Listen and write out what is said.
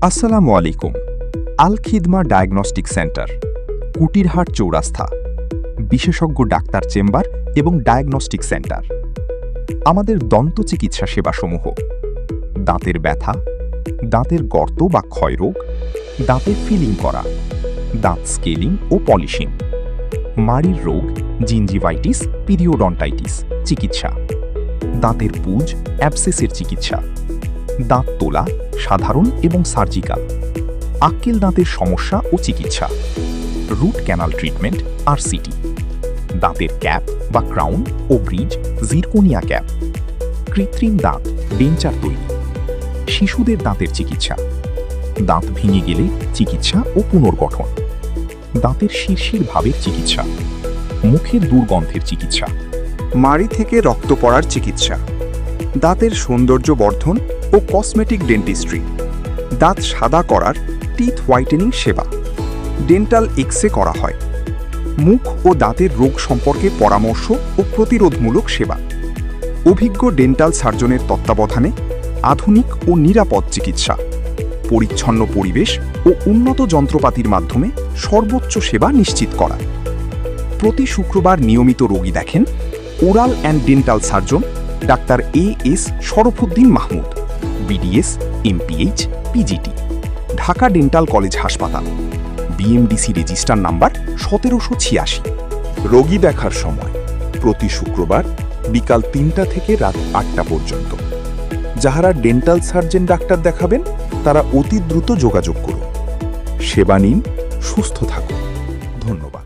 আসসালামু আলাইকুম। আল Khidma diagnostic centre, কুটিরহাট চৌরাস্তা, বিশেষজ্ঞ ডাক্তার চেম্বার এবং ডায়াগনস্টিক সেন্টার। আমাদের দন্ত চিকিৎসা সেবাসমূহ: দাঁতের ব্যথা, দাঁতের গর্ত বা ক্ষয়রোগ, দাঁতের ফিলিং করা, দাঁত স্কেলিং ও পলিশিং, মাড়ির রোগ, জিঞ্জিভাইটিস, পিরিওডন্টাইটিস চিকিৎসা, দাঁতের পুঁজ, অ্যাবসেসের চিকিৎসা, দাঁত তোলা সাধারণ এবং সার্জিক্যাল, আক্কেল দাঁতের সমস্যা ও চিকিৎসা, রুট ক্যানাল ট্রিটমেন্ট RCT, দাঁতের ক্যাপ বা ক্রাউন ও ব্রিজ, জিরকোনিয়া ক্যাপ, কৃত্রিম দাঁত, ডেঞ্চার তৈরি, শিশুদের দাঁতের চিকিৎসা, দাঁত ভেঙে গেলে চিকিৎসা ও পুনর্গঠন, দাঁতের শিরশির ভাবের চিকিৎসা, মুখের দুর্গন্ধের চিকিৎসা, মাড়ি থেকে রক্ত পড়ার চিকিৎসা, দাঁতের সৌন্দর্য বর্ধন ও কসমেটিক ডেন্টিস্ট্রি, দাঁত সাদা করার টিথ হোয়াইটেনিং সেবা, ডেন্টাল এক্স-রে করা হয়, মুখ ও দাঁতের রোগ সম্পর্কে পরামর্শ ও প্রতিরোধমূলক সেবা, অভিজ্ঞ ডেন্টাল সার্জনের তত্ত্বাবধানে আধুনিক ও নিরাপদ চিকিৎসা, পরিচ্ছন্ন পরিবেশ ও উন্নত যন্ত্রপাতির মাধ্যমে সর্বোচ্চ সেবা নিশ্চিত করা। প্রতি শুক্রবার নিয়মিত রোগী দেখেন oral and dental surgeon doctor AS Sharafuddin Mahmud, BDS, MPH, PGT, Dhaka dental college হাসপাতাল, BMDC রেজিস্টার নাম্বার 1786। রোগী দেখার সময় প্রতি শুক্রবার বিকাল 3টা থেকে রাত 8টা পর্যন্ত। যাহারা ডেন্টাল সার্জন ডাক্তার দেখাবেন তারা অতি দ্রুত যোগাযোগ করুন। সেবা নিন, সুস্থ থাকুন। ধন্যবাদ।